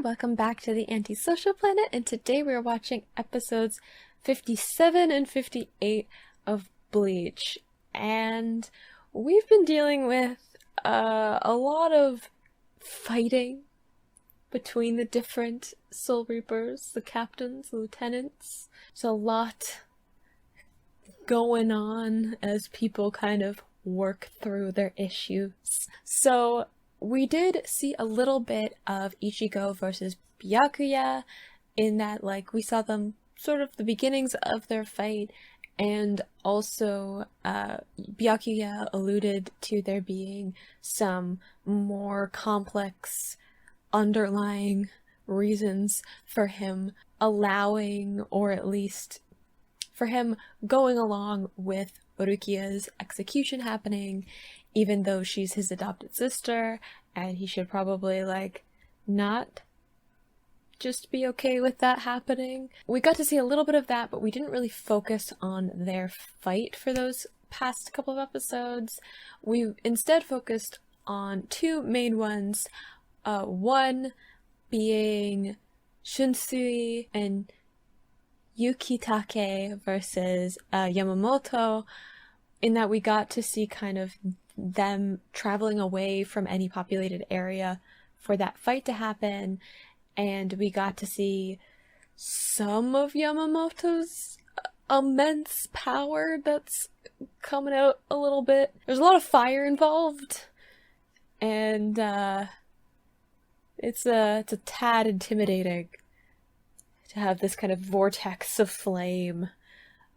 welcome back to the Antisocial Planet, and today we are watching episodes 57 and 58 of Bleach. And we've been dealing with a lot of fighting between the different Soul Reapers, the captains, the lieutenants. There's a lot going on as people kind of work through their issues. So we did see a little bit of Ichigo versus Byakuya in that, like, we saw them sort of the beginnings of their fight, and also Byakuya alluded to there being some more complex underlying reasons for him allowing, or at least for him going along with Urukia's execution happening, even though she's his adopted sister, and he should probably, like, not just be okay with that happening. We got to see a little bit of that, but we didn't really focus on their fight for those past couple of episodes. We instead focused on two main ones, one being Shunsui and Yukitake versus Yamamoto, in that we got to see kind of them traveling away from any populated area for that fight to happen, and we got to see some of Yamamoto's immense power that's coming out a little bit. There's a lot of fire involved, and it's a tad intimidating to have this kind of vortex of flame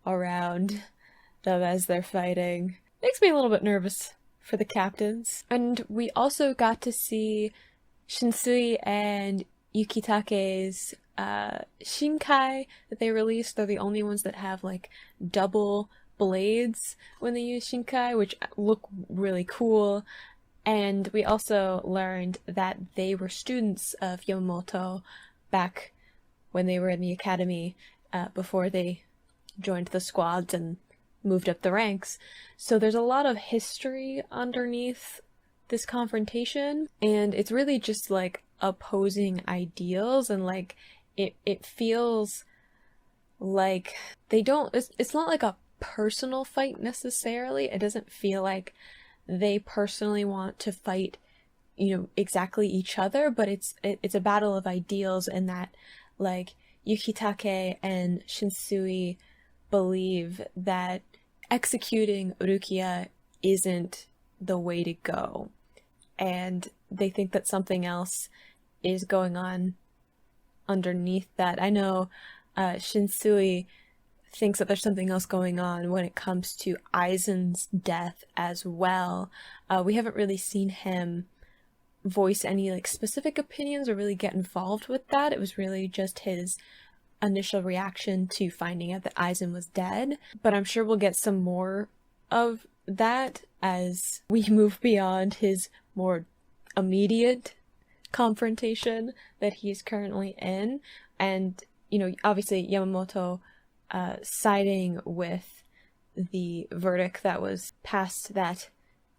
around them as they're fighting. Makes me a little bit nervous for the captains. And we also got to see Shinsui and Yukitake's Shinkai that they released. They're the only ones that have, like, double blades when they use Shinkai, which look really cool. And we also learned that they were students of Yamamoto back when they were in the academy, before they joined the squads and moved up the ranks. So there's a lot of history underneath this confrontation, and it's really just like opposing ideals, and like it feels like they don't, it's not like a personal fight necessarily. It doesn't feel like they personally want to fight, you know, exactly each other, but it's a battle of ideals, and that, like, Yukitake and Shinsui believe that executing Urukia isn't the way to go, and they think that something else is going on underneath that. I know Shinsui thinks that there's something else going on when it comes to Aizen's death as well. We haven't really seen him voice any, like, specific opinions or really get involved with that. It was really just his initial reaction to finding out that Aizen was dead, but I'm sure we'll get some more of that as we move beyond his more immediate confrontation that he's currently in. And, you know, obviously Yamamoto siding with the verdict that was passed that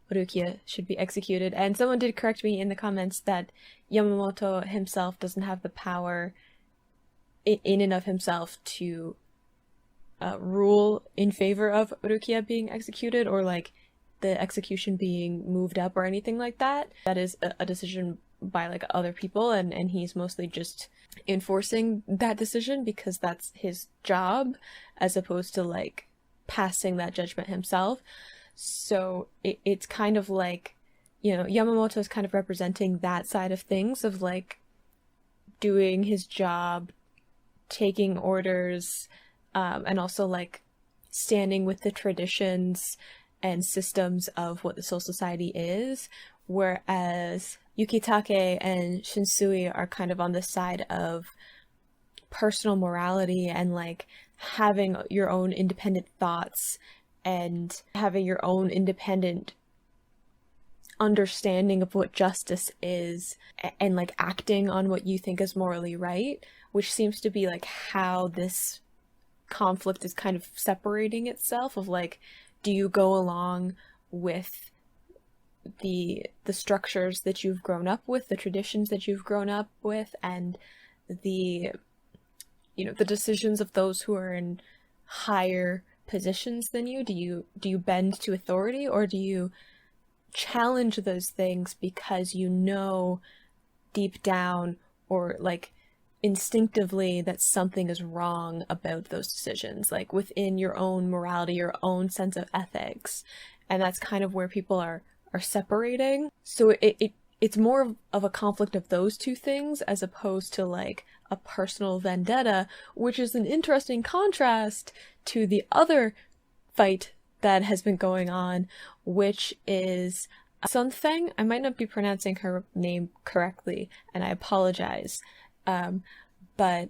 Urukia should be executed. And someone did correct me in the comments that Yamamoto himself doesn't have the power in and of himself to rule in favor of Urukia being executed, or like the execution being moved up or anything like that. That is a decision by, like, other people, and he's mostly just enforcing that decision because that's his job, as opposed to, like, passing that judgment himself. So it's kind of like, you know, Yamamoto is kind of representing that side of things, of, like, doing his job, taking orders, and also, like, standing with the traditions and systems of what the Soul Society is, whereas Yukitake and Shinsui are kind of on the side of personal morality and, like, having your own independent thoughts and having your own independent understanding of what justice is, and, like, acting on what you think is morally right, which seems to be, like, how this conflict is kind of separating itself, of, like, do you go along with the structures that you've grown up with, the traditions that you've grown up with, and the the decisions of those who are in higher positions than you? Do you bend to authority, or do you challenge those things because you know deep down, or like instinctively, that something is wrong about those decisions, like within your own morality, your own sense of ethics? And that's kind of where people are separating. So it's more of a conflict of those two things, as opposed to like a personal vendetta, which is an interesting contrast to the other fight that has been going on, which is Sun Feng. I might not be pronouncing her name correctly, and I apologize. But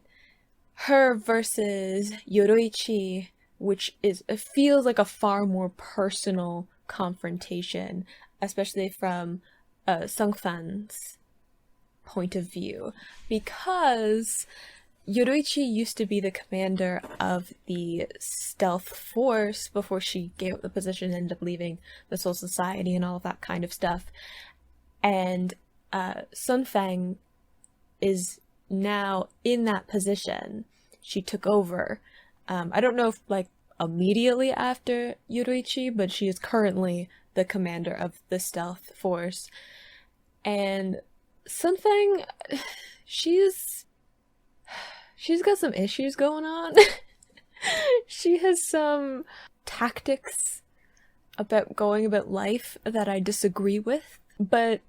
her versus Yoroichi, which it feels like a far more personal confrontation, especially from Sung Fan's point of view, because Yoroichi used to be the commander of the stealth force before she gave up the position and ended up leaving the Soul Society and all of that kind of stuff. And Sun Feng is now in that position. She took over. I don't know if like immediately after Yoroichi, but she is currently the commander of the stealth force. And Sun Feng, she's got some issues going on. She has some tactics about going about life that I disagree with, but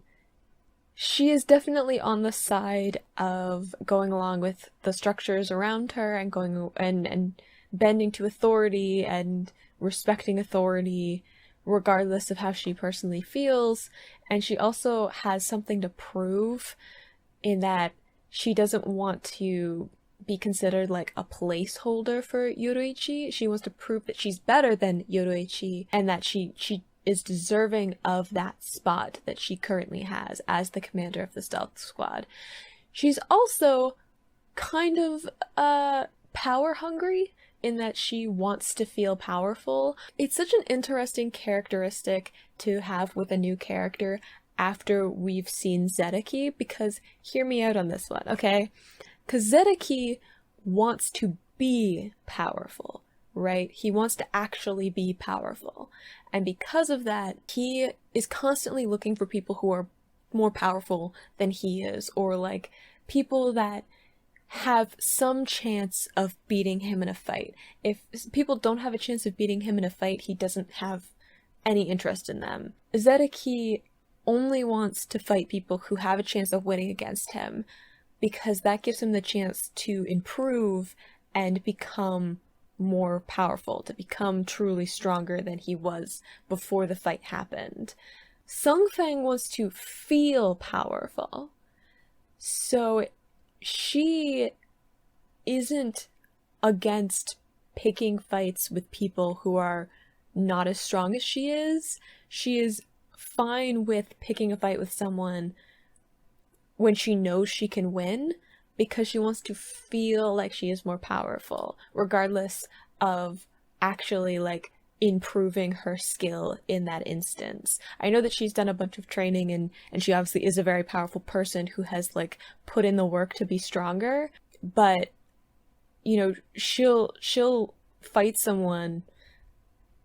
she is definitely on the side of going along with the structures around her and going and bending to authority and respecting authority regardless of how she personally feels. And she also has something to prove, in that she doesn't want to be considered like a placeholder for Yoroichi. She wants to prove that she's better than Yoroichi, and that she is deserving of that spot that she currently has as the commander of the stealth squad. She's also kind of power hungry, in that she wants to feel powerful. It's such an interesting characteristic to have with a new character after we've seen Zedeki, because hear me out on this one, okay? Because Zedeki wants to be powerful, right? He wants to actually be powerful. And because of that, he is constantly looking for people who are more powerful than he is, or like people that have some chance of beating him in a fight. If people don't have a chance of beating him in a fight, he doesn't have any interest in them. Zedeki only wants to fight people who have a chance of winning against him, because that gives him the chance to improve and become more powerful, to become truly stronger than he was before the fight happened. Sung Feng wants to feel powerful. So she isn't against picking fights with people who are not as strong as she is. She is fine with picking a fight with someone when she knows she can win, because she wants to feel like she is more powerful, regardless of actually like improving her skill in that instance. I know that she's done a bunch of training, and she obviously is a very powerful person who has like put in the work to be stronger, but you know, she'll fight someone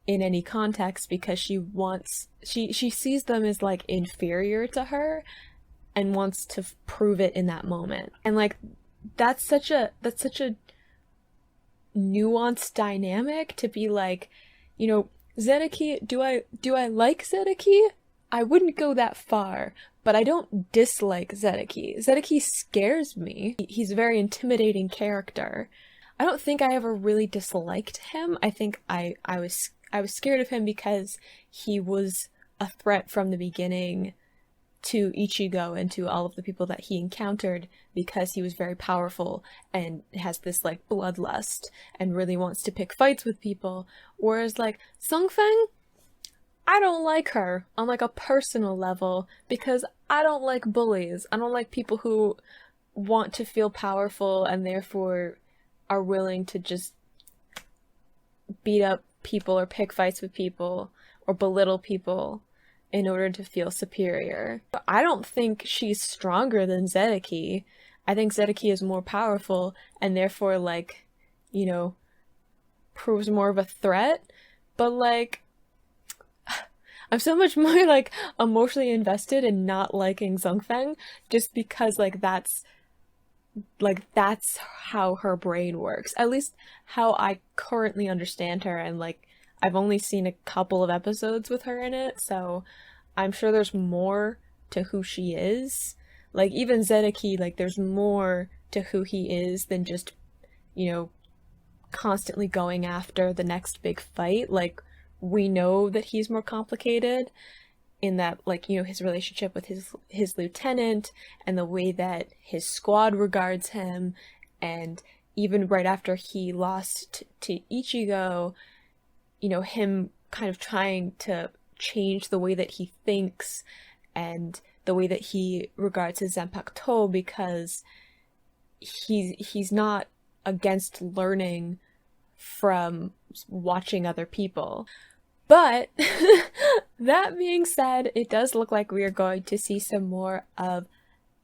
in any context because she sees them as like inferior to her and wants to prove it in that moment. And like that's such a nuanced dynamic to be like, you know, Zedeki, do I like Zedeki? I wouldn't go that far, but I don't dislike Zedeki. Zedeki scares me. He's a very intimidating character. I don't think I ever really disliked him. I think I was scared of him because he was a threat from the beginning to Ichigo and to all of the people that he encountered, because he was very powerful and has this like bloodlust and really wants to pick fights with people. Whereas like Sung Feng, I don't like her on like a personal level, because I don't like bullies. I don't like people who want to feel powerful and therefore are willing to just beat up people or pick fights with people or belittle people in order to feel superior. I don't think she's stronger than Zedeki. I think Zedeki is more powerful and therefore, like, you know, proves more of a threat. But, like, I'm so much more, like, emotionally invested in not liking Zhongfeng just because, that's how her brain works. At least how I currently understand her, and, like, I've only seen a couple of episodes with her in it, so I'm sure there's more to who she is. Like, even Zedeki, like, there's more to who he is than just, you know, constantly going after the next big fight. Like, we know that he's more complicated in that, like, you know, his relationship with his lieutenant and the way that his squad regards him, and even right after he lost to Ichigo, you know, him kind of trying to change the way that he thinks and the way that he regards his Zanpakuto, because he's not against learning from watching other people. But that being said, it does look like we are going to see some more of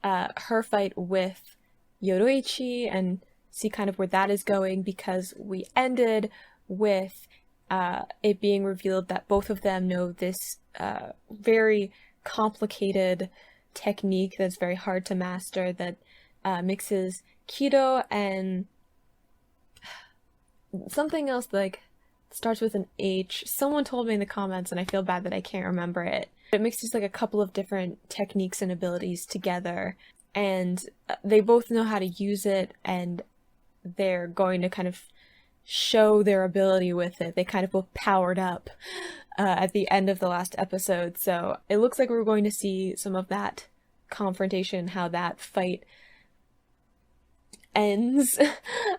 her fight with Yoroichi and see kind of where that is going, because we ended with it being revealed that both of them know this very complicated technique that's very hard to master that mixes Kido and something else, like, starts with an H. Someone told me in the comments, and I feel bad that I can't remember it. It mixes, like, a couple of different techniques and abilities together, and they both know how to use it, and they're going to kind of show their ability with it. They kind of both powered up at the end of the last episode, so it looks like we're going to see some of that confrontation, how that fight ends.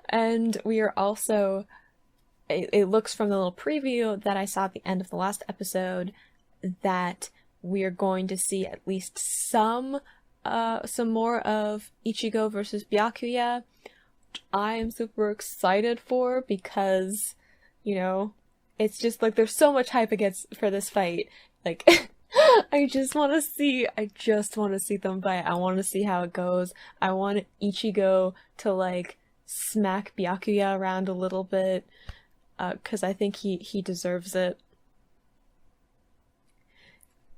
And we are also, it looks from the little preview that I saw at the end of the last episode that we are going to see at least some more of Ichigo versus Byakuya. I am super excited for, because, you know, it's just like there's so much hype for this fight. Like, I just want to see them fight. I want to see how it goes. I want Ichigo to, like, smack Byakuya around a little bit, because I think he deserves it.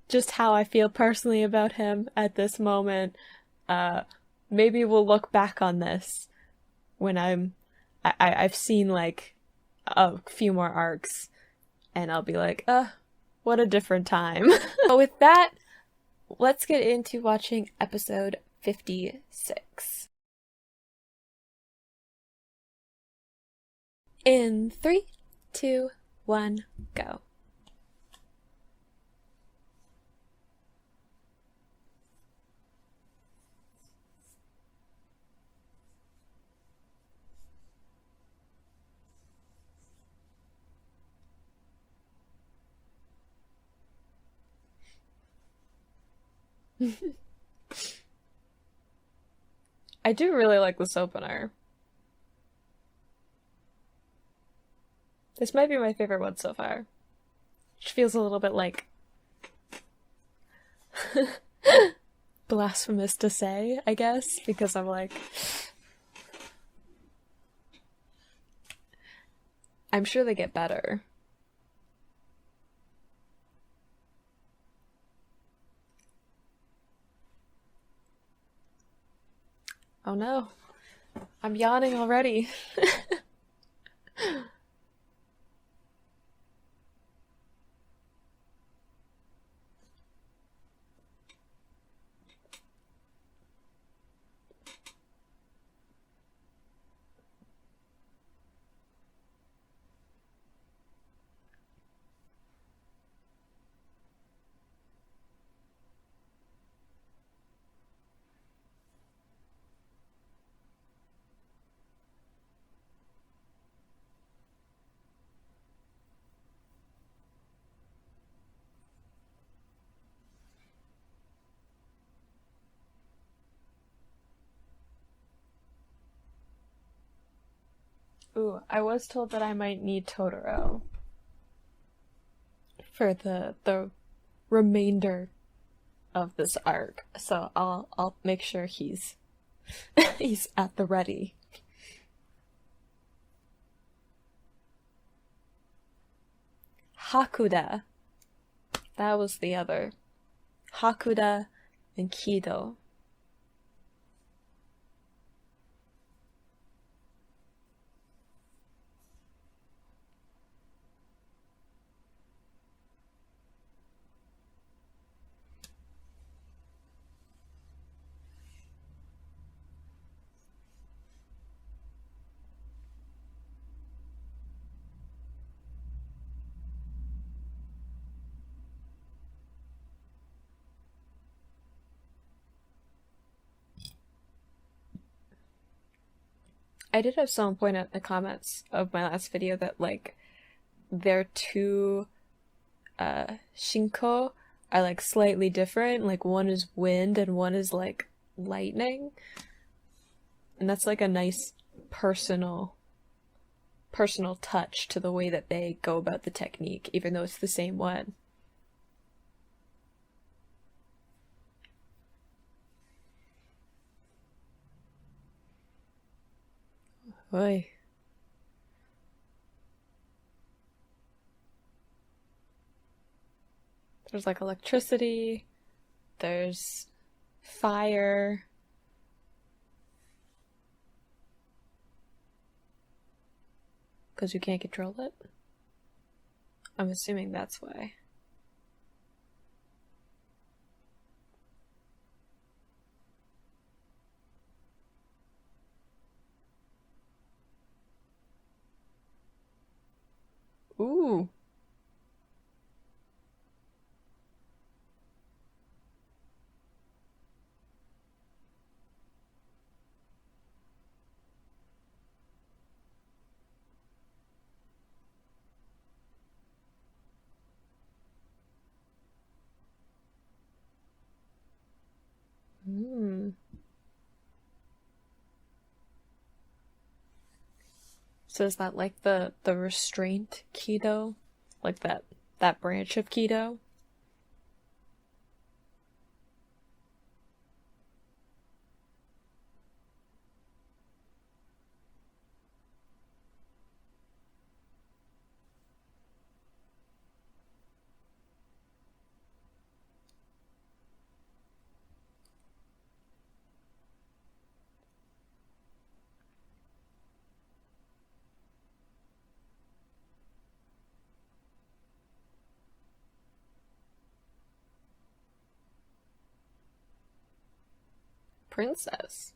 Just how I feel personally about him at this moment. Maybe we'll look back on this when I've seen, like, a few more arcs, and I'll be like, what a different time. But with that, let's get into watching episode 56. In 3, 2, 1, go. I do really like this opener. This might be my favorite one so far. Which feels a little bit, like, blasphemous to say, I guess, because I'm like, I'm sure they get better. Oh no. I'm yawning already. Ooh, I was told that I might need Totoro for the remainder of this arc, so I'll make sure he's he's at the ready. Hakuda. That was the other. Hakuda and Kido. I did have someone point out in the comments of my last video that, like, their two Shinko are, like, slightly different. Like, one is wind and one is, like, lightning. And that's, like, a nice personal touch to the way that they go about the technique, even though it's the same one. Oy. There's like electricity, there's fire. Because you can't control it? I'm assuming that's why. Ooh. Hmm. So is that like the restraint Kido? Like that branch of Kido? Princess.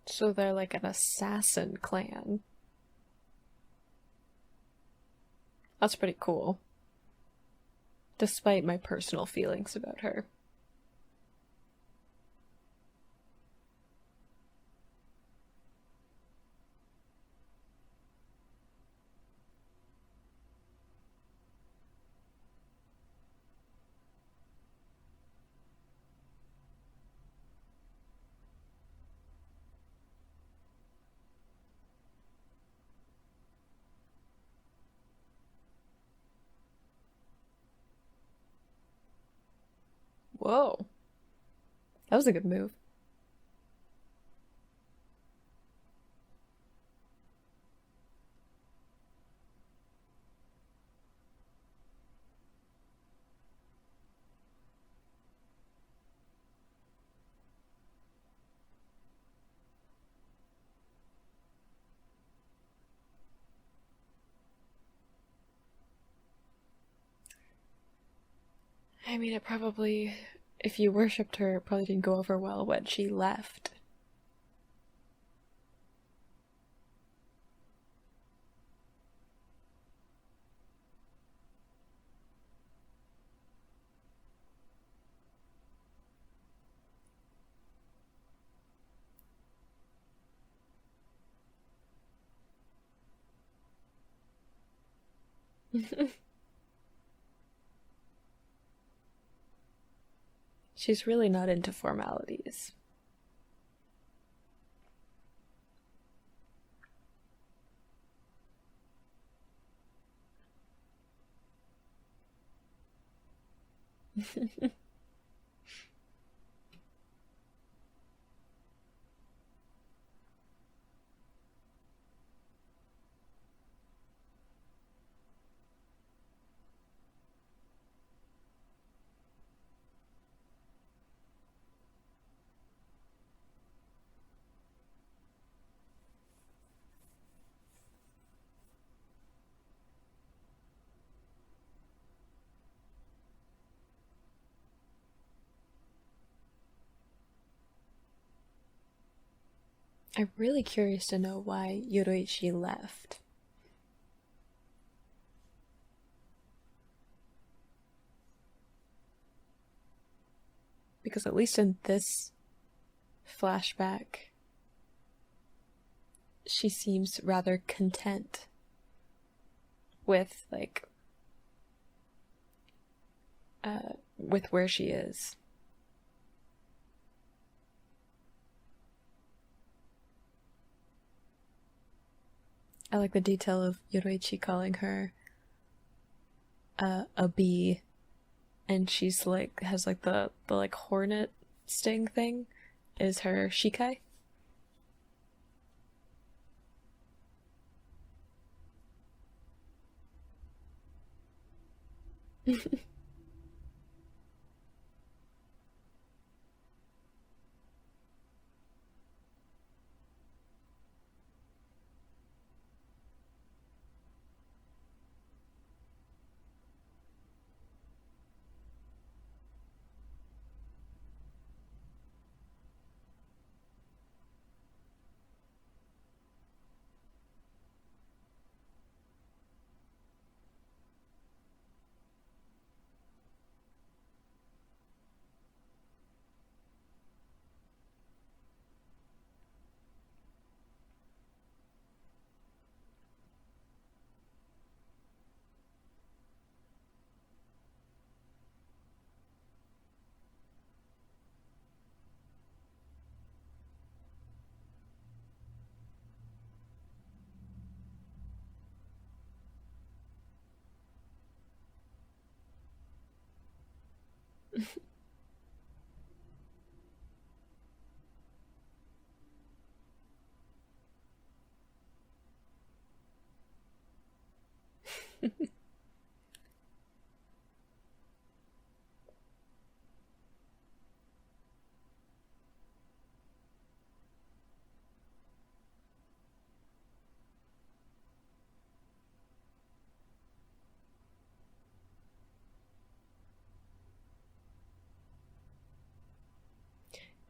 So they're like an assassin clan. That's pretty cool. Despite my personal feelings about her. Whoa. That was a good move. I mean, it probably, if you worshipped her, it probably didn't go over well when she left. She's really not into formalities. I'm really curious to know why Yoroichi left. Because at least in this flashback, she seems rather content with, like, with where she is. I like the detail of Yoroichi calling her a bee, and she's like has like the like hornet sting thing is her shikai.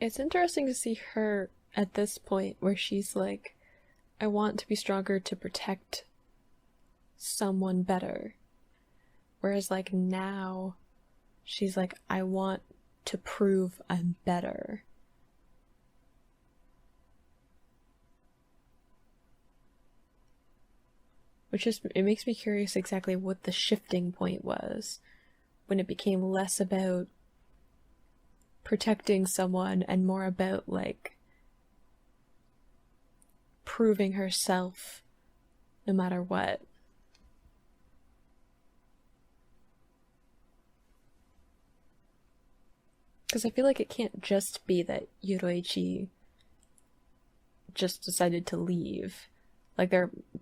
It's interesting to see her at this point where she's like, I want to be stronger to protect someone better. Whereas, like, now she's like, I want to prove I'm better. Which is, it makes me curious exactly what the shifting point was when it became less about protecting someone and more about, like, proving herself no matter what. Because I feel like it can't just be that Yoroichi just decided to leave. Like,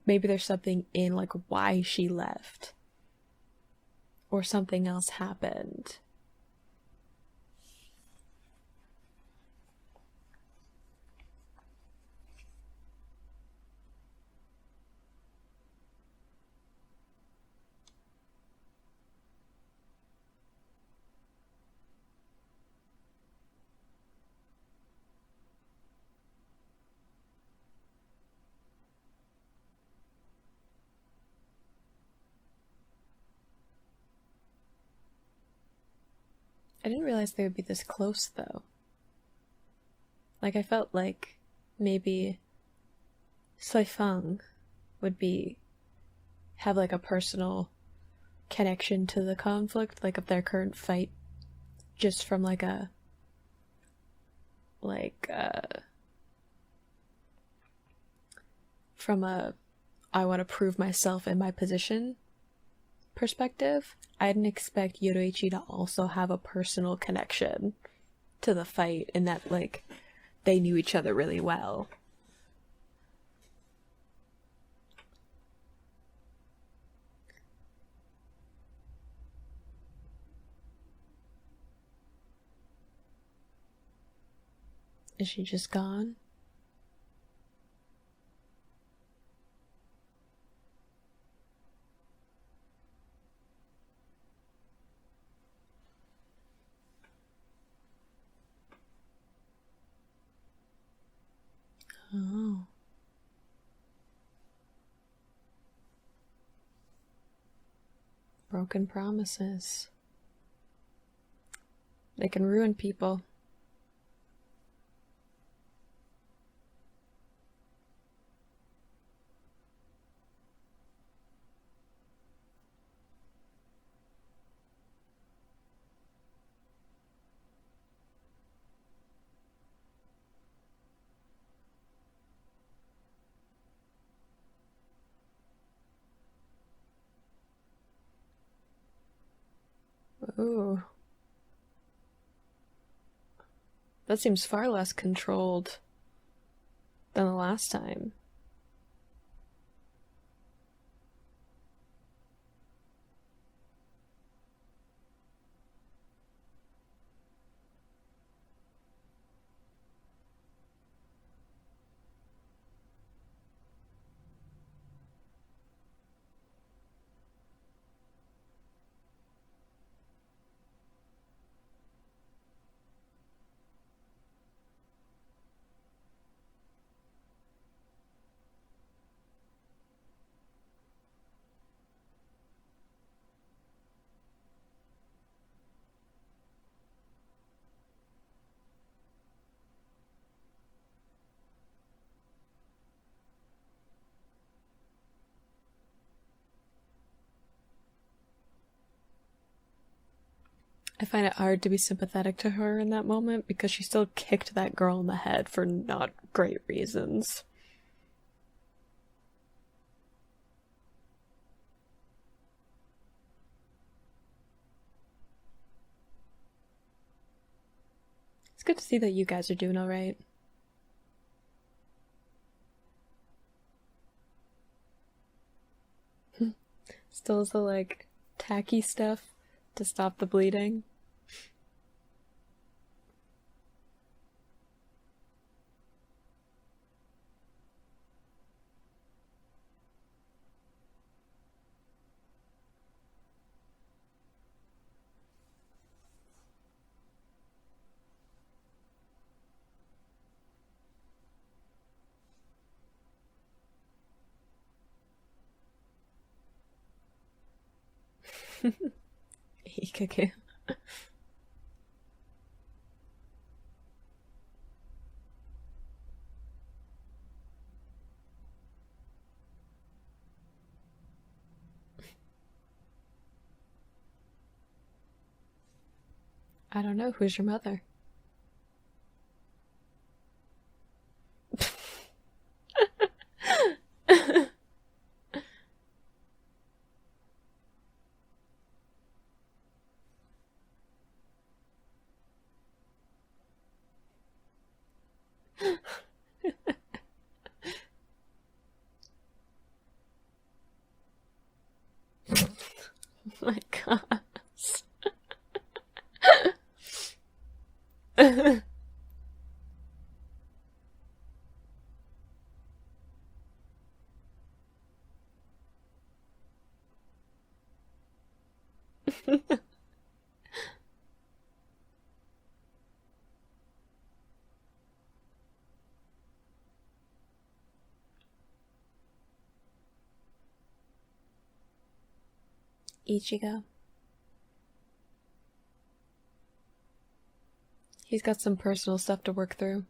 maybe there's something in, like, why she left. Or something else happened. I didn't realize they would be this close, though. Like, I felt like maybe Soifang would have like a personal connection to the conflict, like of their current fight, just from like a from a I want to prove myself in my position perspective. I didn't expect Yoruichi to also have a personal connection to the fight, in that like they knew each other really well. Is she just gone? Oh. Broken promises. They can ruin people. Ooh. That seems far less controlled than the last time. I find it hard to be sympathetic to her in that moment because she still kicked that girl in the head for not great reasons. It's good to see that you guys are doing alright. Still is the like tacky stuff to stop the bleeding. Ikaku. I don't know, who's your mother? My gosh. Ichigo. He's got some personal stuff to work through.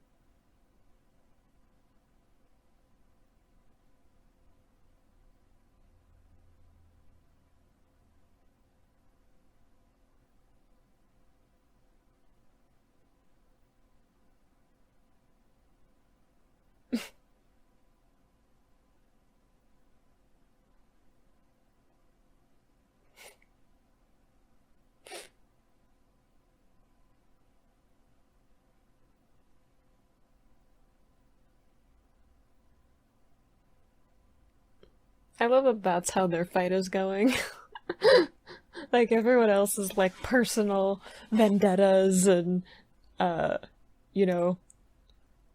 I love that that's how their fight is going. Like everyone else is like personal vendettas and uh you know,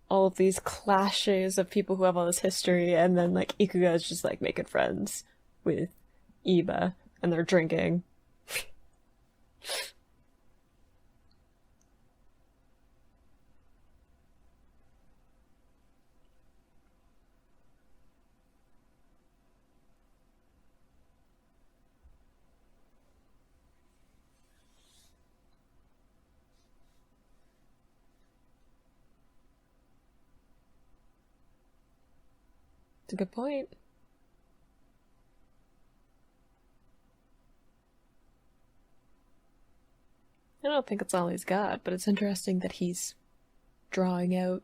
all of these clashes of people who have all this history, and then like Ikuga is just like making friends with Iba and they're drinking. It's a good point. I don't think it's all he's got, but it's interesting that he's drawing out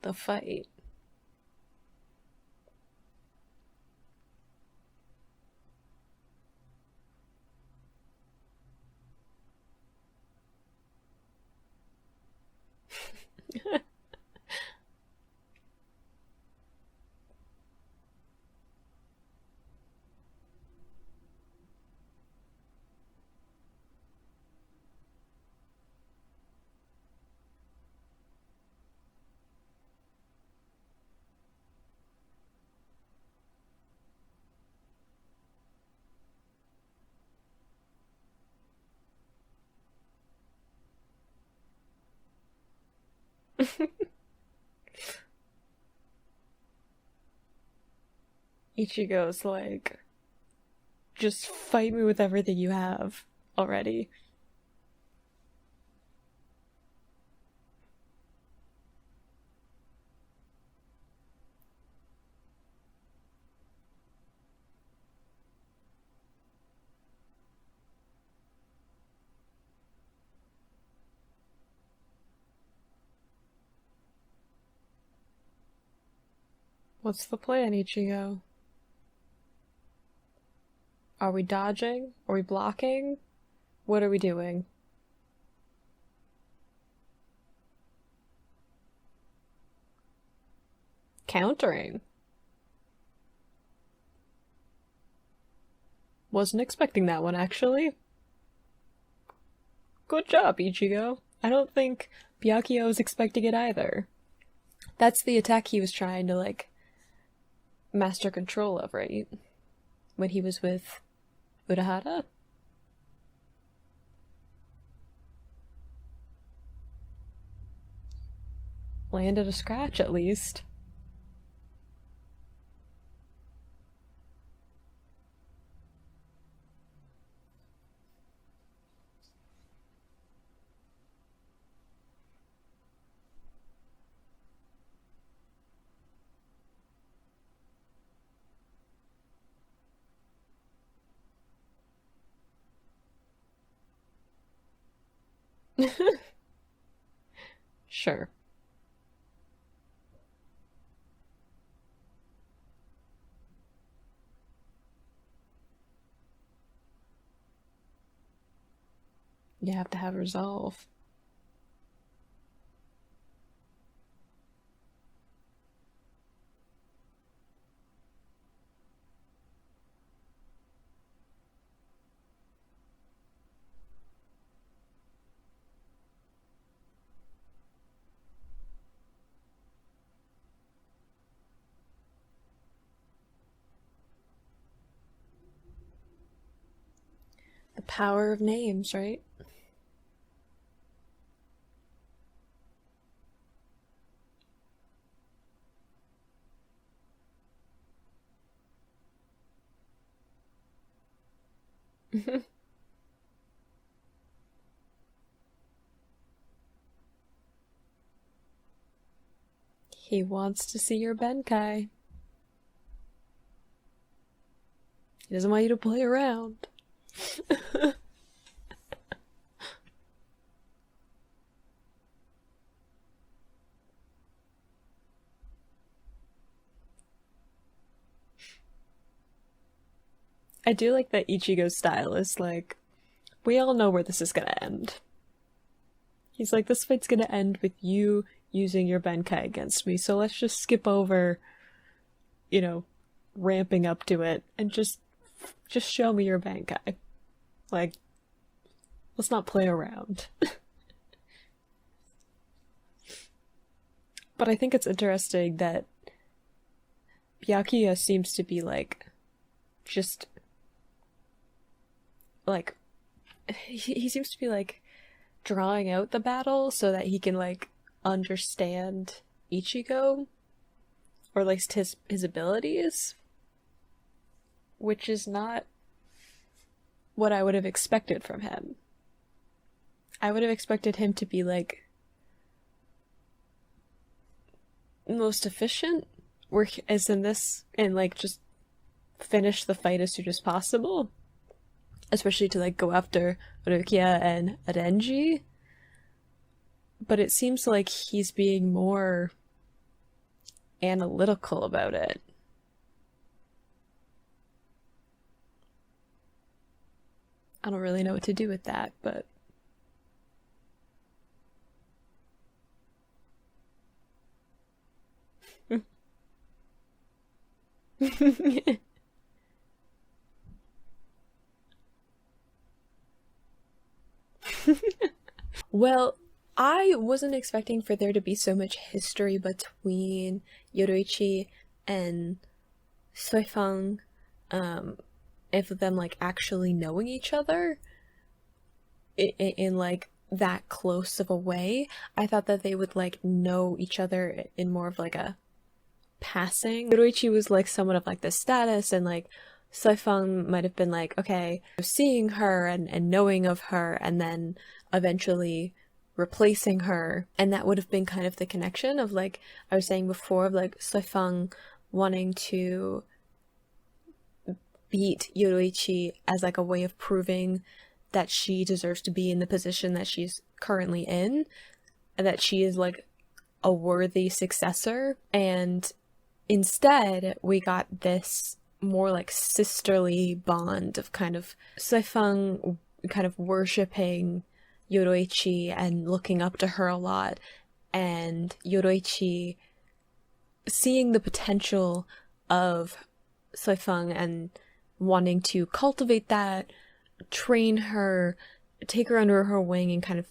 the fight. Ichigo's like, just fight me with everything you have already. What's the plan, Ichigo? Are we dodging? Are we blocking? What are we doing? Countering. Wasn't expecting that one, actually. Good job, Ichigo. I don't think Byakuya was expecting it either. That's the attack he was trying to, like, master control of, right? When he was with Urahara? Landed a scratch, at least. Sure. You have to have resolve. The power of names, right? He wants to see your Benkai. He doesn't want you to play around. I do like that Ichigo's style is like, we all know where this is gonna end. He's like, this fight's gonna end with you using your Benkai against me, so let's just skip over, you know, ramping up to it, and just show me your Benkai. Like, let's not play around. But I think it's interesting that Byakuya seems to be like, just, like, he seems to be like drawing out the battle so that he can like understand Ichigo, or at least his abilities, which is not what I would have expected from him. I would have expected him to be like most efficient, as in this, and like just finish the fight as soon as possible, especially to like go after Rukia and Renji. But it seems like he's being more analytical about it. I don't really know what to do with that, but well, I wasn't expecting for there to be so much history between Yoruichi and Soifang, of them like actually knowing each other in like that close of a way. I thought that they would like know each other in more of like a passing. Yoruichi was like someone of like the status, and like Soifang might have been like, okay, seeing her and knowing of her, and then eventually replacing her, and that would have been kind of the connection of like I was saying before, of like Soifang wanting to beat Yoruichi as like a way of proving that she deserves to be in the position that she's currently in, and that she is like a worthy successor. And instead we got this more like sisterly bond of kind of Soifang kind of worshipping Yoruichi and looking up to her a lot, and Yoruichi seeing the potential of Soifang and wanting to cultivate that, train her, take her under her wing, and kind of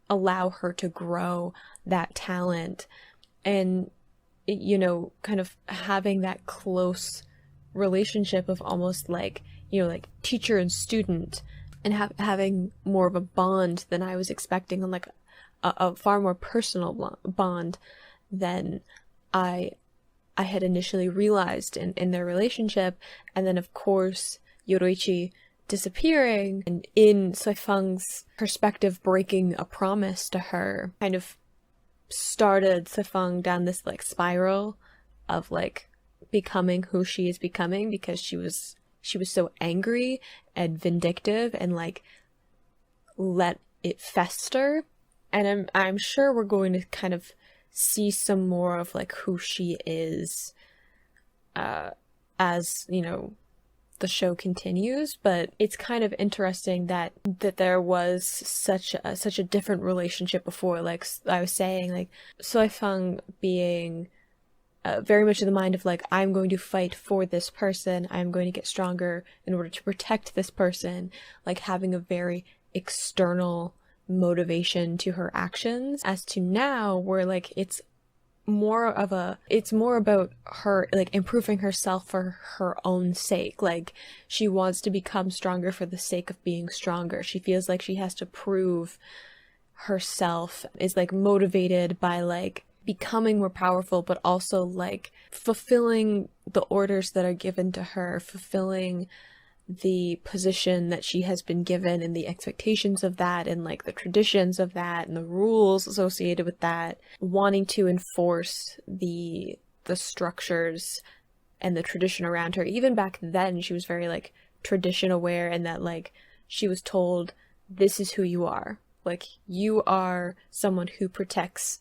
allow her to grow that talent. And, you know, kind of having that close relationship of almost like, you know, like teacher and student, and having more of a bond than I was expecting, on like a far more personal bond than I had initially realized in their relationship. And then of course Yoruichi disappearing, and in Soifang's perspective breaking a promise to her, kind of started Soifang down this like spiral of like becoming who she is becoming, because she was so angry and vindictive and like let it fester. And I'm sure we're going to kind of see some more of like who she is as, you know, the show continues. But it's kind of interesting that there was such a different relationship before. Like I was saying, like Soifang being very much in the mind of like, I'm going to fight for this person, I'm going to get stronger in order to protect this person, like having a very external motivation to her actions, as to now where like it's more about her like improving herself for her own sake. Like she wants to become stronger for the sake of being stronger. She feels like she has to prove herself, is like motivated by like becoming more powerful, but also like fulfilling the orders that are given to her, fulfilling the position that she has been given and the expectations of that and like the traditions of that and the rules associated with that, wanting to enforce the structures and the tradition around her. Even back then, she was very like tradition aware, and that like she was told, this is who you are. Like, you are someone who protects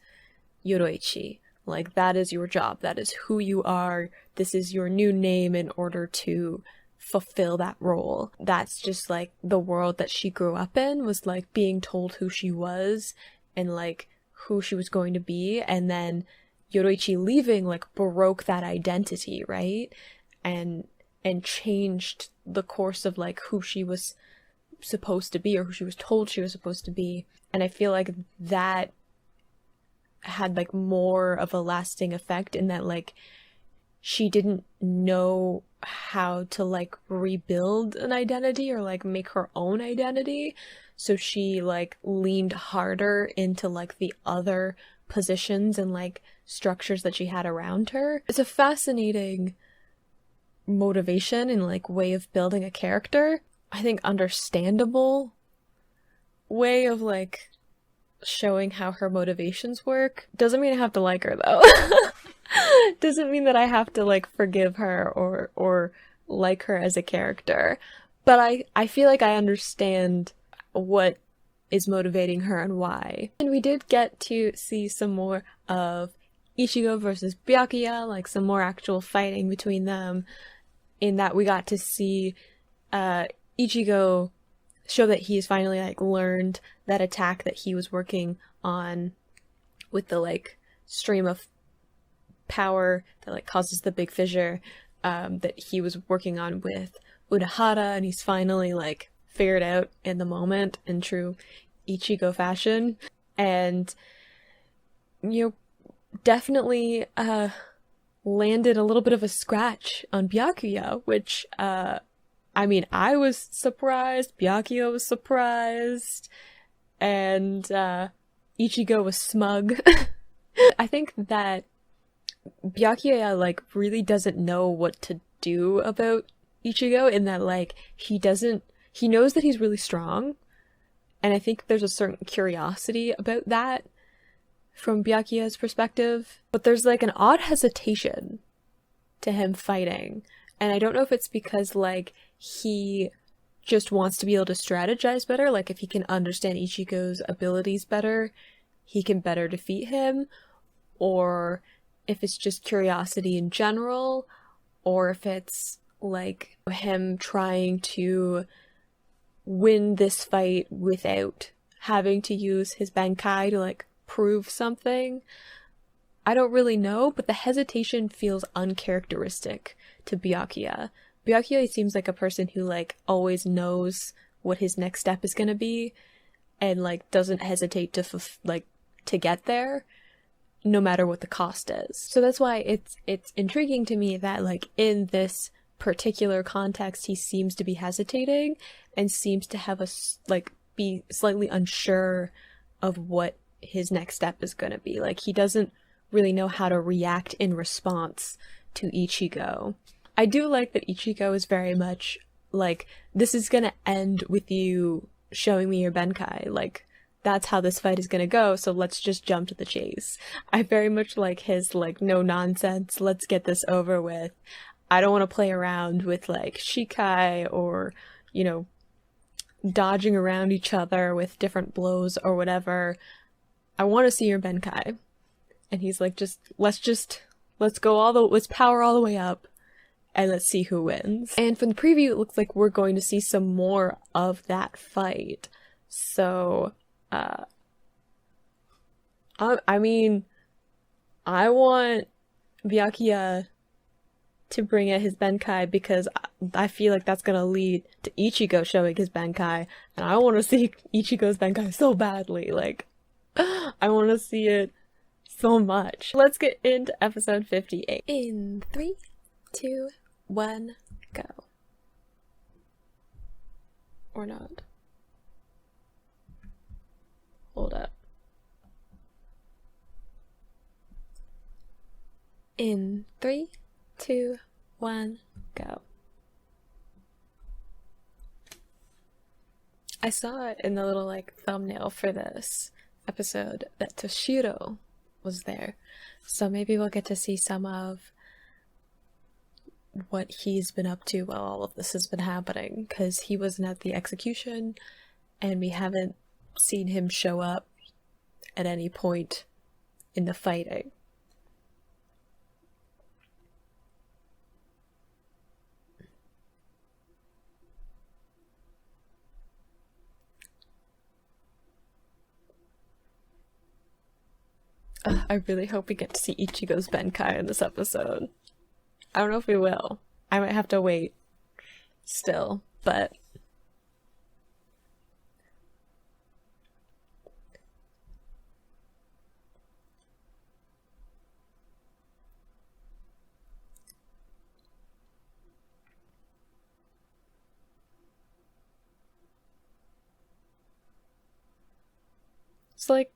Yoroichi. Like, that is your job. That is who you are. This is your new name in order to fulfill that role. That's just like the world that she grew up in, was like being told who she was and like who she was going to be. And then Yoroichi leaving like broke that identity, right? And changed the course of like who she was supposed to be, or who she was told she was supposed to be. And I feel like that had like more of a lasting effect, in that like she didn't know how to like rebuild an identity or like make her own identity, so she like leaned harder into like the other positions and like structures that she had around her. It's a fascinating motivation and like way of building a character. I think understandable way of like showing how her motivations work. Doesn't mean I have to like her though. Doesn't mean that I have to like forgive her or like her as a character. But I feel like I understand what is motivating her and why. And we did get to see some more of Ichigo versus Byakuya, like some more actual fighting between them, in that we got to see Ichigo show that he's finally like learned that attack that he was working on with the like stream of power that like causes the big fissure, that he was working on with Urahara, and he's finally like figured out in the moment in true Ichigo fashion. And you know, definitely landed a little bit of a scratch on Byakuya, which I mean, I was surprised, Byakuya was surprised, and Ichigo was smug. I think that Byakuya like really doesn't know what to do about Ichigo, in that like he knows that he's really strong, and I think there's a certain curiosity about that from Byakuya's perspective, but there's like an odd hesitation to him fighting. And I don't know if it's because like he just wants to be able to strategize better, like if he can understand Ichigo's abilities better, he can better defeat him, or if it's just curiosity in general, or if it's like him trying to win this fight without having to use his Bankai to like prove something. I don't really know, but the hesitation feels uncharacteristic to Byakuya. Byakuya seems like a person who like always knows what his next step is gonna be, and like doesn't hesitate to to get there, no matter what the cost is. So that's why it's intriguing to me that like in this particular context he seems to be hesitating and seems to have be slightly unsure of what his next step is gonna be. Like he doesn't really know how to react in response to Ichigo. I do like that Ichigo is very much like, this is gonna end with you showing me your Benkai. Like, that's how this fight is gonna go, so let's just jump to the chase. I very much like his, like, no nonsense, let's get this over with. I don't want to play around with, like, Shikai or, you know, dodging around each other with different blows or whatever. I want to see your Benkai. And he's like, let's power all the way up, and let's see who wins. And from the preview, it looks like we're going to see some more of that fight. So, I mean, I want Byakuya to bring out his Benkai, because I feel like that's gonna lead to Ichigo showing his Benkai, and I want to see Ichigo's Benkai so badly. Like, I want to see it so much. Let's get into episode 58. In 3, 2, 1, go. Or not. Hold up. In 3, 2, 1, go. I saw it in the little like thumbnail for this episode that Toshiro was there. So maybe we'll get to see some of what he's been up to while all of this has been happening, because he wasn't at the execution and we haven't seen him show up at any point in the fighting. I really hope we get to see Ichigo's Benkai in this episode. I don't know if we will. I might have to wait still, but it's like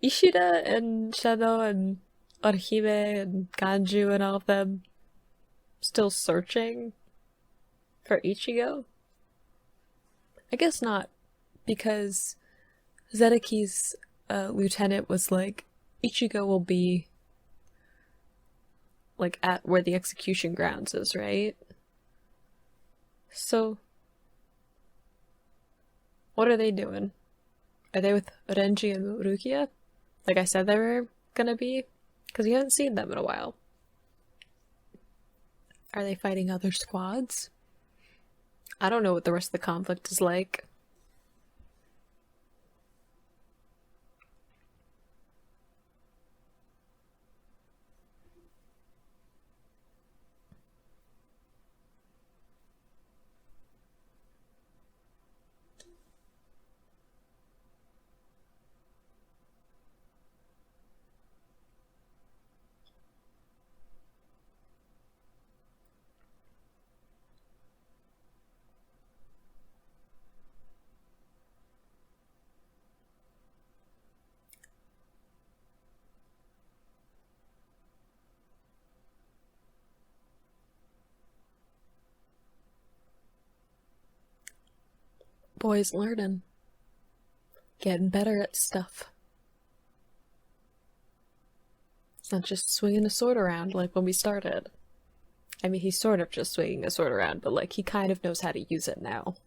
Ishida and Shadow and Orihime and Ganju and all of them still searching for Ichigo? I guess not, because Zedeki's lieutenant was like, Ichigo will be like at where the execution grounds is, right? So, what are they doing? Are they with Renji and Rukia? Like I said they were gonna be? Because we haven't seen them in a while. Are they fighting other squads? I don't know what the rest of the conflict is like. Boys learning. Getting better at stuff. It's not just swinging a sword around like when we started. I mean, he's sort of just swinging a sword around, but like he kind of knows how to use it now.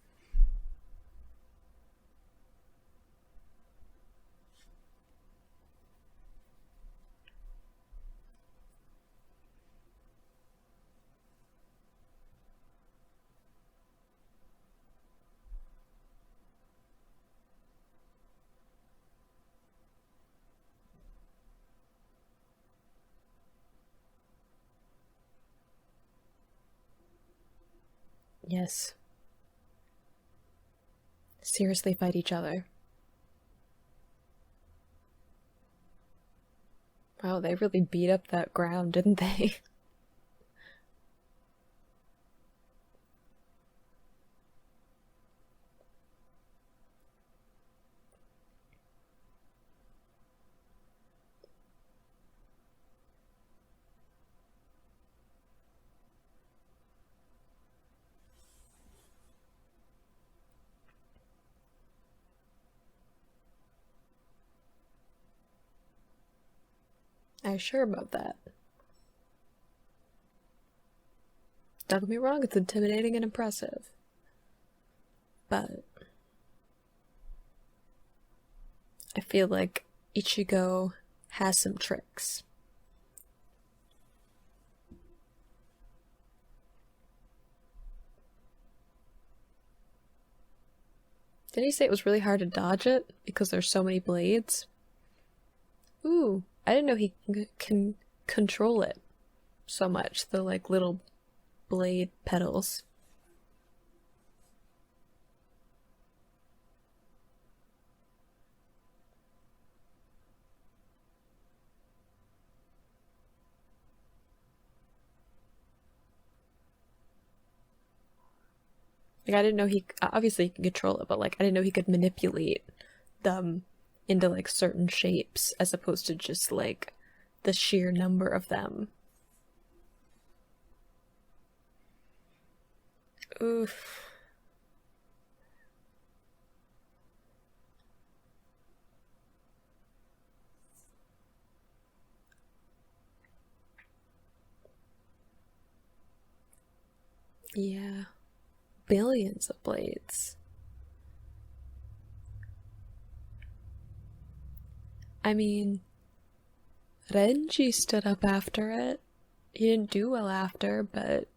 Yes. Seriously fight each other. Wow, they really beat up that ground, didn't they? I'm sure about that. Don't get me wrong, it's intimidating and impressive. But I feel like Ichigo has some tricks. Didn't he say it was really hard to dodge it because there's so many blades? Ooh, I didn't know he can control it so much, the like little blade petals. Like, I didn't know he obviously he can control it, but like I didn't know he could manipulate them into like certain shapes as opposed to just like the sheer number of them. Oof. Yeah. Billions of blades. I mean, Renji stood up after it. He didn't do well after, but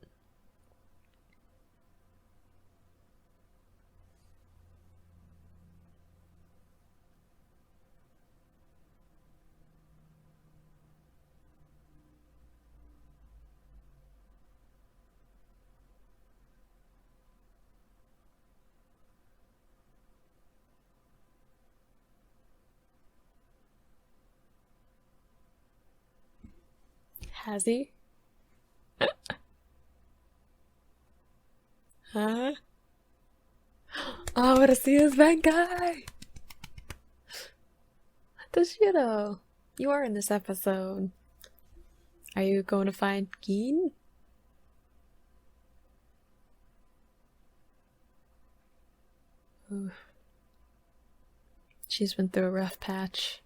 has he? Huh? Oh, I want to see this bad guy! Toshiro, you are in this episode. Are you going to find Gin? Ooh. She's been through a rough patch.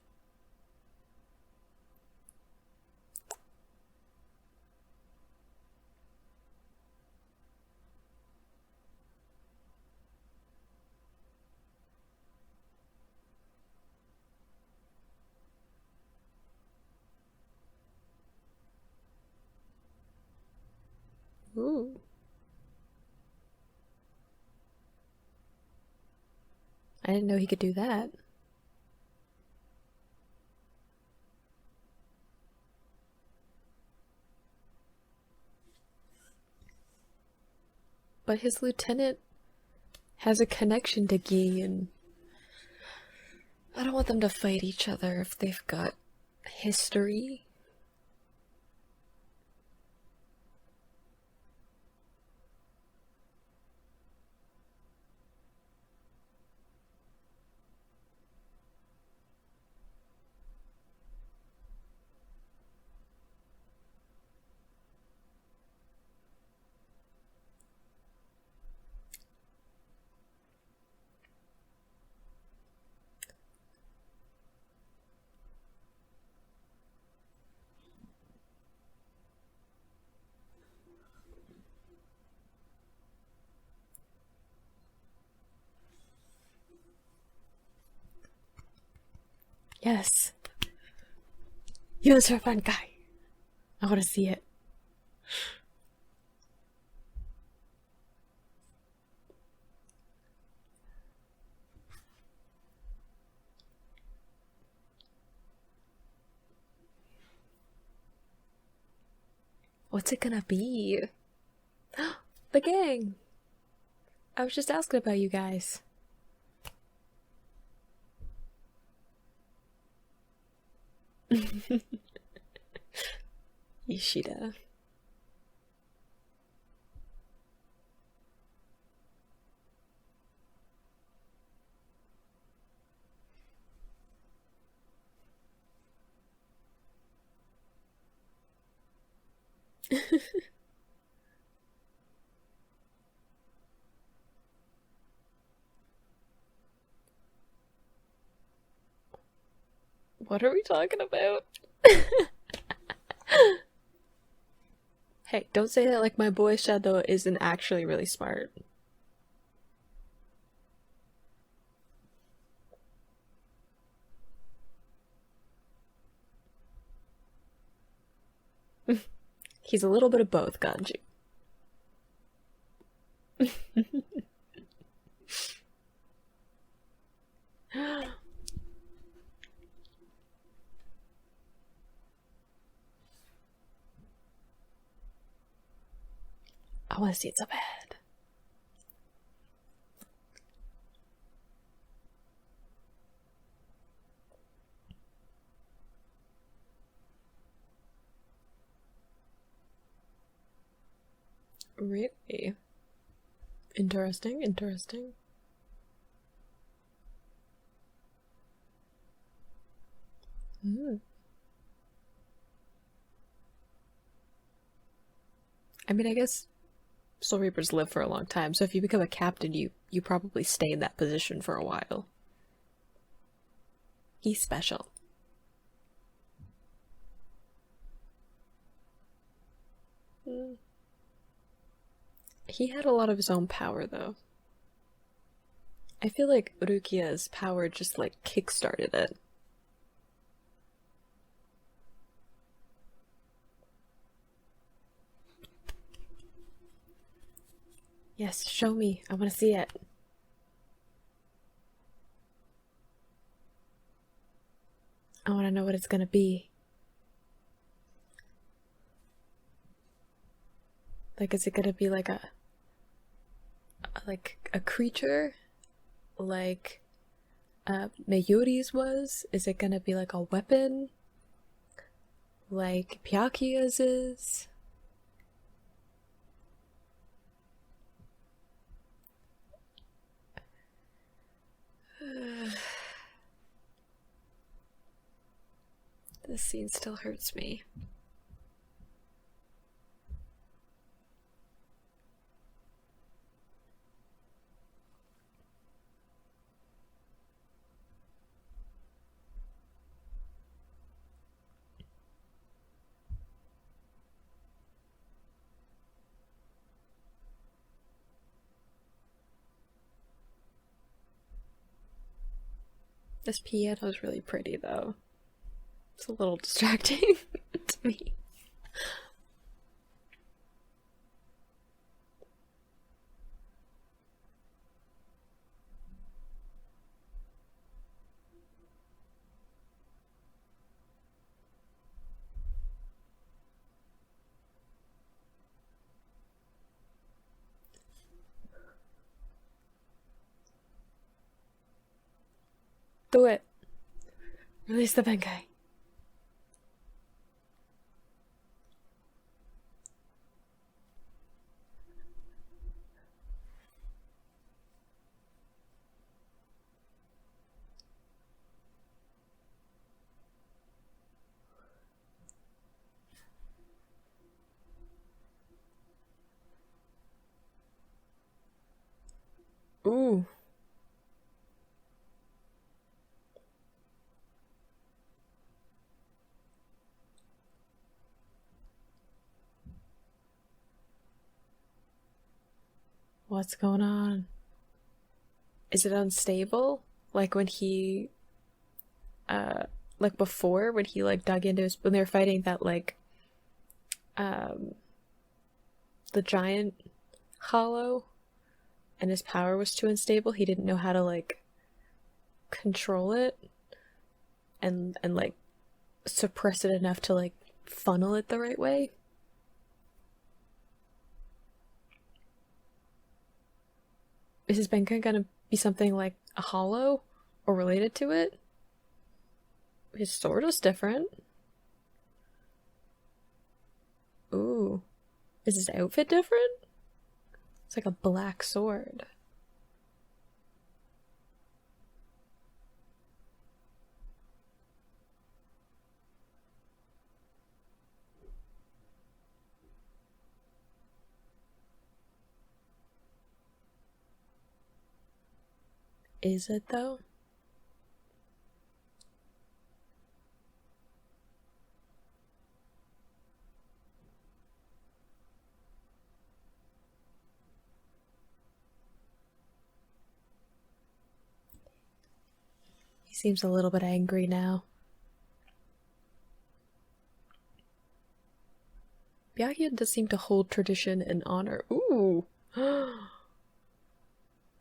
Ooh. I didn't know he could do that. But his lieutenant has a connection to Guy, and I don't want them to fight each other if they've got history. Yes. Use her fun guy. I want to see it. What's it gonna be? The gang! I was just asking about you guys. Ishida. What are we talking about? Hey, don't say that like my boy Shadow isn't actually really smart. He's a little bit of both, Ganji. I want to see it so bad. Really? Interesting, interesting. Mm. I mean, I guess Soul Reapers live for a long time, so if you become a captain, you probably stay in that position for a while. He's special. Mm. He had a lot of his own power, though. I feel like Rukia's power just, like, kickstarted it. Yes, show me. I want to see it. I want to know what it's gonna be. Like, is it gonna be like a creature? Like, Mayuri's was? Is it gonna be like a weapon? Like Pyakia's is? This scene still hurts me. This piano is really pretty, though. It's a little distracting to me. Do it. Release the Benkai. Ooh. What's going on? Is it unstable? Like when he like before when he like dug into his when they were fighting that like the giant hollow and his power was too unstable, he didn't know how to like control it and like suppress it enough to like funnel it the right way. Is his Benkai gonna be something like a hollow or related to it? His sword is different. Ooh. Is his outfit different? It's like a black sword. Is it though? He seems a little bit angry now. Byakuya does seem to hold tradition and honor. Ooh!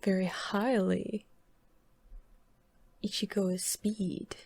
Very highly. Ichigo is speed.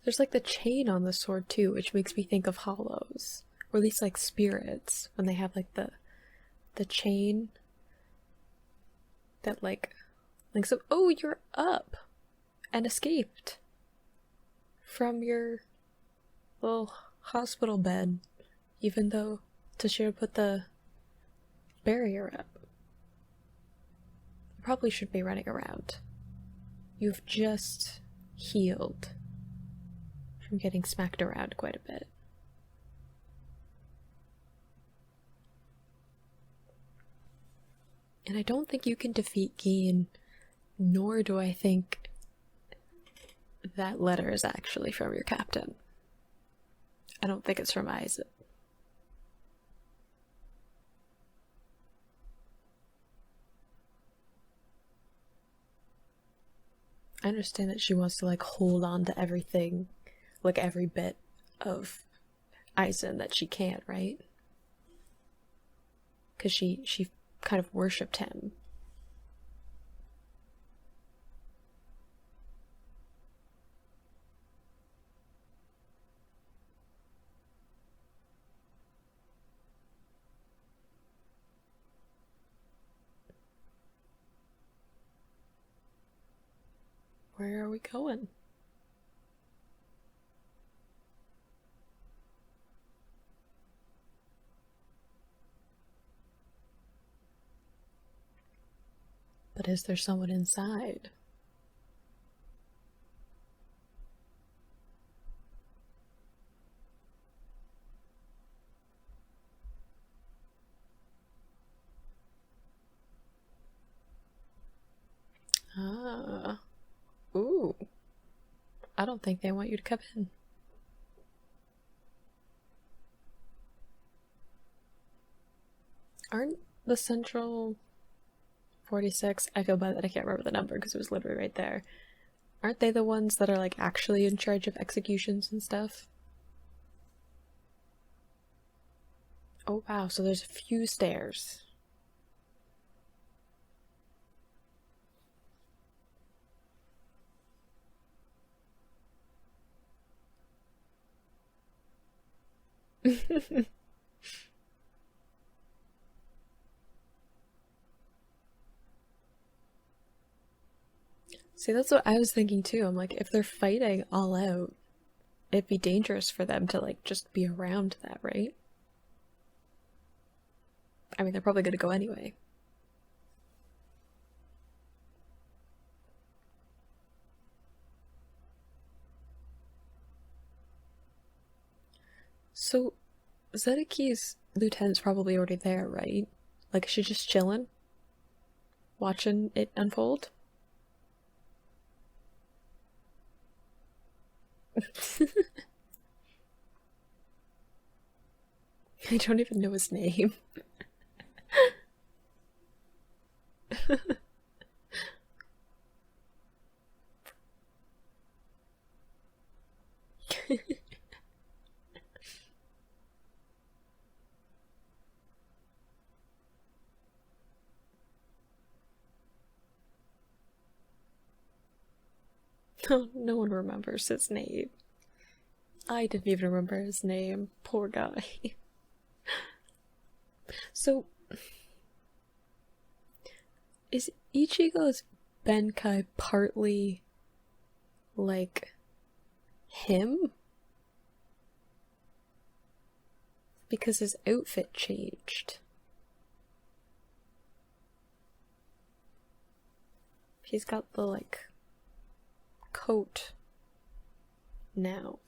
There's like the chain on the sword too, which makes me think of hollows. Or at least like spirits, when they have like the chain that like links up. Oh, you're up and escaped from your little hospital bed, even though Toshiro put the barrier up. You probably should be running around. You've just healed from getting smacked around quite a bit. And I don't think you can defeat Geen, nor do I think that letter is actually from your captain. I don't think it's from Aizen. I understand that she wants to like hold on to everything, like every bit of Aizen that she can, right? Because she kind of worshipped him. Where are we going? But is there someone inside? Ah. Ooh. I don't think they want you to come in. Aren't the Central 46, I feel bad that I can't remember the number because it was literally right there. Aren't they the ones that are like actually in charge of executions and stuff? Oh wow, so there's a few stairs. See, that's what I was thinking too. I'm like, if they're fighting all out, it'd be dangerous for them to like just be around that, right? I mean, they're probably gonna go anyway. So, Zedeki's lieutenant's probably already there, right? Like, is she just chilling? Watching it unfold? I don't even know his name. No one remembers his name. I didn't even remember his name. Poor guy. So, is Ichigo's Benkai partly like him? Because his outfit changed. He's got the like coat now.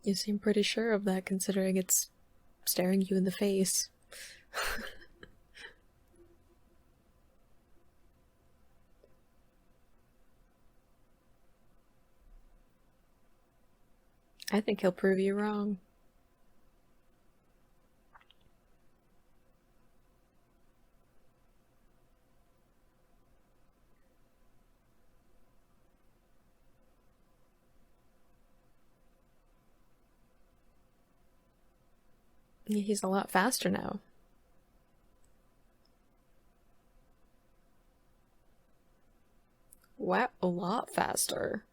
You seem pretty sure of that considering it's staring you in the face. I think he'll prove you wrong. He's a lot faster now. Wow, a lot faster.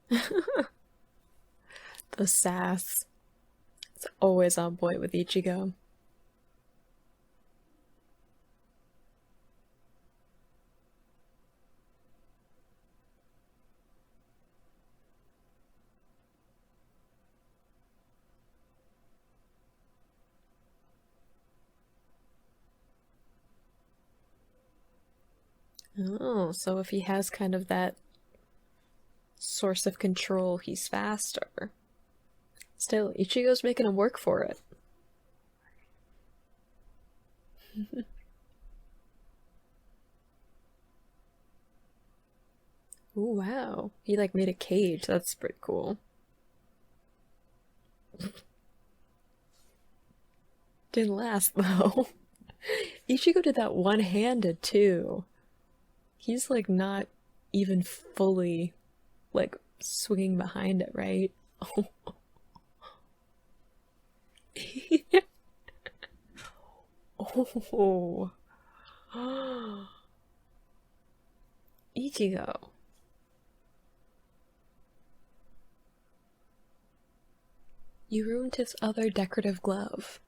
The sass. It's always on point with Ichigo. Oh, so if he has kind of that source of control, he's faster. Still, Ichigo's making him work for it. Ooh, wow. He like made a cage. That's pretty cool. Didn't last though. Ichigo did that one-handed too. He's like not even fully like swinging behind it, right? Oh. Ichigo. You ruined his other decorative glove.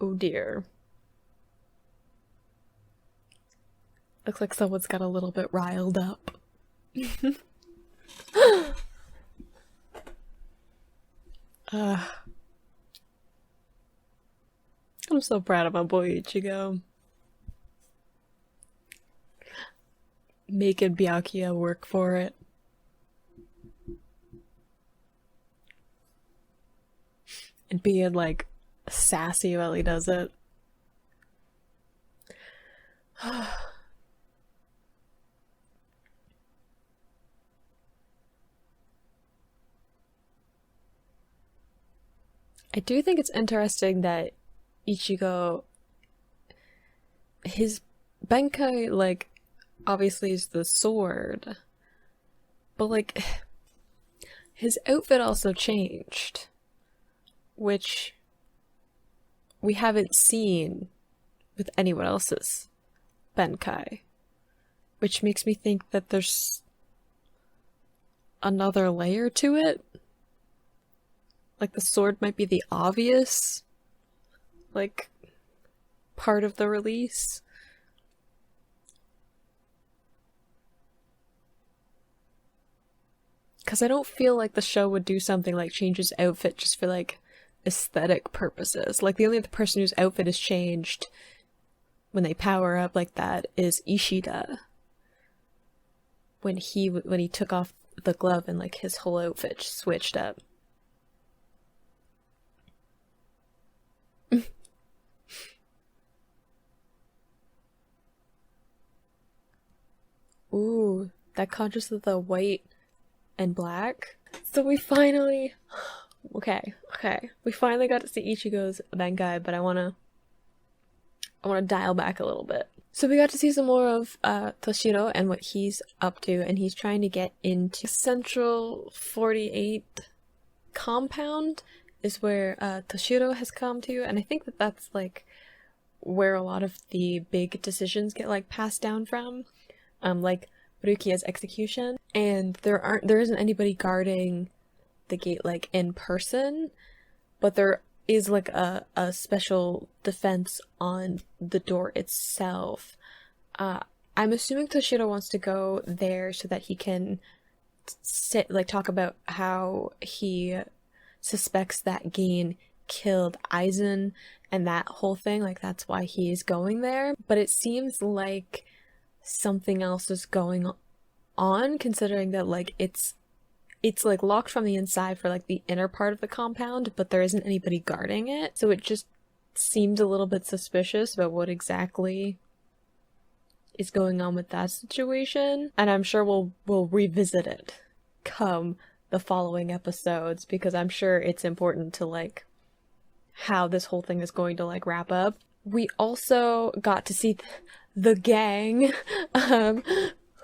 Oh dear. Looks like someone's got a little bit riled up. uh, I'm so proud of my boy Ichigo. Making Byakuya work for it. And being like sassy while he does it. I do think it's interesting that Ichigo, his Benkai, like, obviously is the sword, but like, his outfit also changed, which we haven't seen with anyone else's Benkai, which makes me think that there's another layer to it. Like the sword might be the obvious, like, part of the release. Because I don't feel like the show would do something like change his outfit just for like aesthetic purposes. Like the only other person whose outfit is changed when they power up like that is Ishida. When he took off the glove and like his whole outfit switched up. Ooh, that contrast of the white and black. So we finally, okay, we finally got to see Ichigo's Benkai, but I wanna dial back a little bit. So we got to see some more of Toshiro and what he's up to, and he's trying to get into Central 48 compound is where Toshiro has come to, and I think that that's like where a lot of the big decisions get like passed down from, like Rukia's execution, and there isn't anybody guarding the gate like in person, but there is like a special defense on the door itself. I'm assuming Toshiro wants to go there so that he can talk about how he suspects that Gain killed Aizen and that whole thing, like that's why he's going there. But it seems like something else is going on, considering that like it's like locked from the inside for like the inner part of the compound, but there isn't anybody guarding it. So it just seems a little bit suspicious about what exactly is going on with that situation. And I'm sure we'll revisit it come the following episodes, because I'm sure it's important to like how this whole thing is going to like wrap up. We also got to see the gang.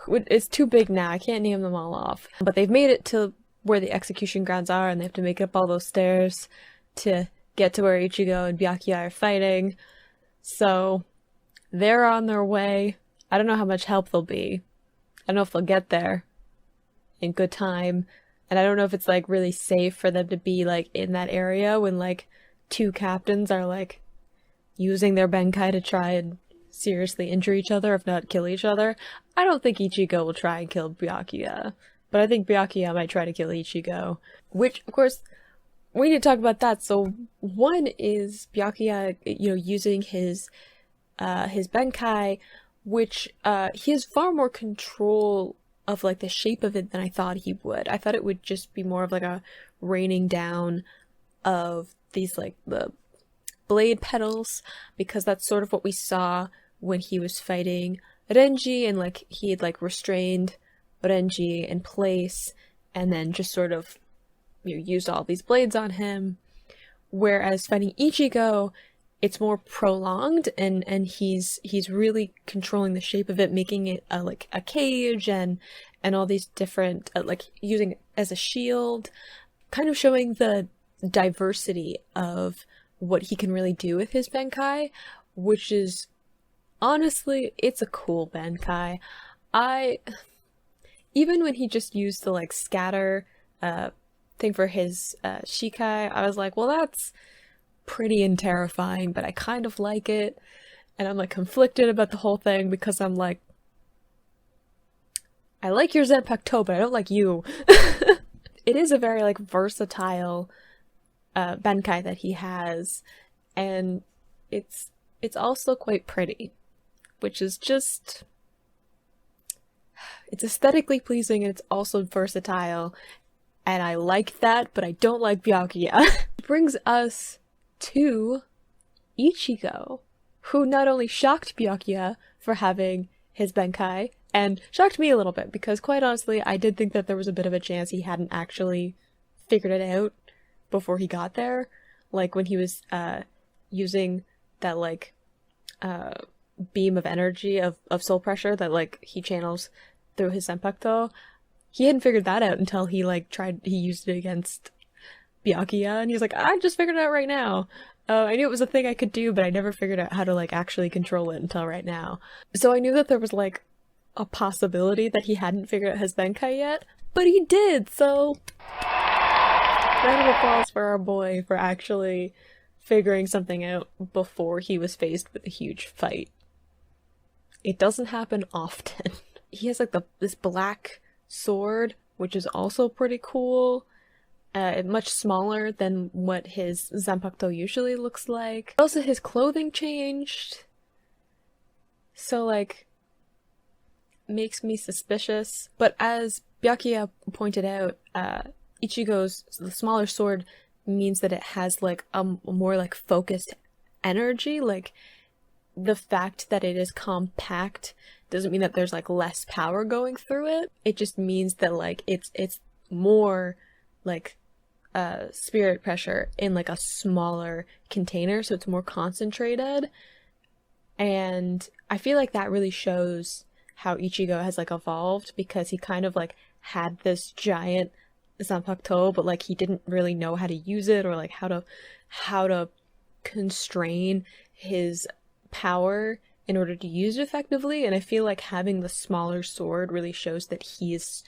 It's too big now, I can't name them all off. But they've made it to where the execution grounds are, and they have to make it up all those stairs to get to where Ichigo and Byakuya are fighting. So they're on their way. I don't know how much help they'll be. I don't know if they'll get there in good time. And I don't know if it's like really safe for them to be like in that area when like two captains are like using their Benkai to try and seriously injure each other, if not kill each other. I don't think Ichigo will try and kill Byakuya, but I think Byakuya might try to kill Ichigo. Which, of course, we need to talk about that. So one is Byakuya, using his Benkai, which he has far more control of like the shape of it than I thought he would. I thought it would just be more of like a raining down of these like the blade petals, because that's sort of what we saw when he was fighting Renji, and like he had like restrained Renji in place and then just sort of used all these blades on him. Whereas fighting Ichigo, it's more prolonged, and he's really controlling the shape of it, making it like a cage and all these different like using it as a shield, kind of showing the diversity of what he can really do with his Benkai, which is honestly, it's a cool Benkai. Even when he just used the like scatter thing for his Shikai, I was like, well, that's pretty and terrifying, but I kind of like it. And I'm like conflicted about the whole thing, because I'm like, I like your Zanpakuto, but I don't like you. It is a very like versatile Benkai that he has, and it's also quite pretty, which is just, it's aesthetically pleasing and it's also versatile, and I like that, but I don't like Byakuya. It brings us to Ichigo, who not only shocked Byakuya for having his Benkai, and shocked me a little bit, because quite honestly, I did think that there was a bit of a chance he hadn't actually figured it out before he got there. Like when he was using that like beam of energy of soul pressure that like he channels through his Zanpakuto, he hadn't figured that out until he like he used it against Byakuya, and he was like, I just figured it out right now. I knew it was a thing I could do, but I never figured out how to like actually control it until right now. So I knew that there was like a possibility that he hadn't figured out his Benkai yet, but he did, so round of applause for our boy for actually figuring something out before he was faced with a huge fight. It doesn't happen often. He has like this black sword, which is also pretty cool. Much smaller than what his Zanpakuto usually looks like. Also, his clothing changed, so like makes me suspicious. But as Byakuya pointed out, Ichigo's the smaller sword means that it has like a more like focused energy. Like the fact that it is compact doesn't mean that there's like less power going through it. It just means that like it's more like spirit pressure in like a smaller container, so it's more concentrated. And I feel like that really shows how Ichigo has like evolved, because he kind of like had this giant Zanpakuto, but like he didn't really know how to use it, or like how to constrain his power in order to use it effectively. And I feel like having the smaller sword really shows that he's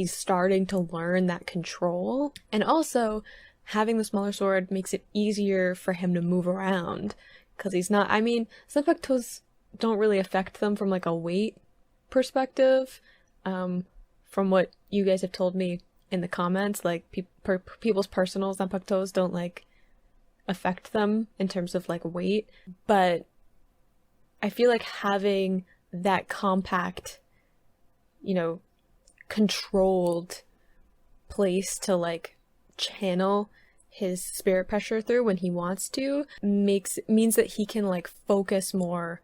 starting to learn that control. And also, having the smaller sword makes it easier for him to move around, because he's not, I mean, Zanpakutos don't really affect them from like a weight perspective. From what you guys have told me in the comments, like people's personal Zanpakutos don't like affect them in terms of like weight. But I feel like having that compact, controlled place to like channel his spirit pressure through when he wants to means that he can like focus more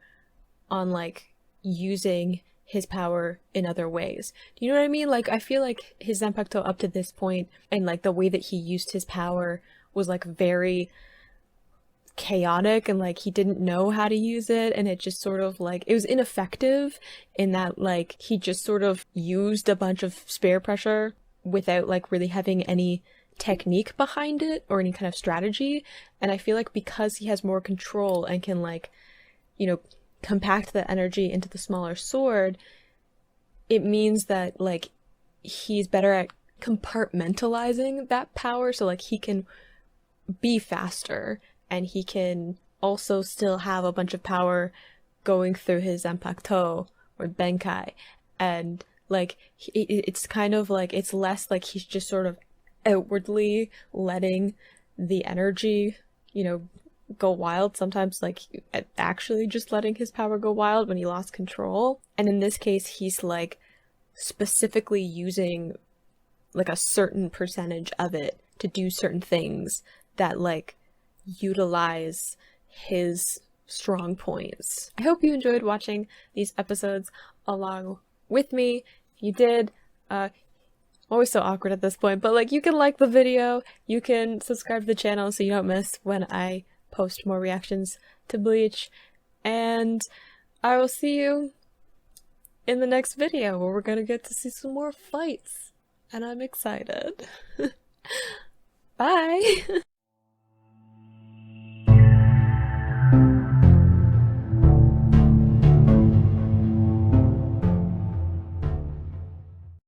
on like using his power in other ways. Do you know what I mean? Like, I feel like his Zanpakuto up to this point, and like the way that he used his power was like very chaotic, and like he didn't know how to use it, and it just sort of like it was ineffective in that like he just sort of used a bunch of spare pressure without like really having any technique behind it or any kind of strategy. And I feel like because he has more control and can like, you know, compact the energy into the smaller sword, it means that like he's better at compartmentalizing that power, so like he can be faster and he can also still have a bunch of power going through his Zanpakuto or Benkai. And like it's kind of like it's less like he's just sort of outwardly letting the energy, you know, go wild. Sometimes like actually just letting his power go wild when he lost control. And in this case, he's like specifically using like a certain percentage of it to do certain things that like utilize his strong points. I hope you enjoyed watching these episodes along with me. If you did, always so awkward at this point, but like you can like the video, you can subscribe to the channel so you don't miss when I post more reactions to Bleach, and I will see you in the next video where we're gonna get to see some more fights, and I'm excited. Bye!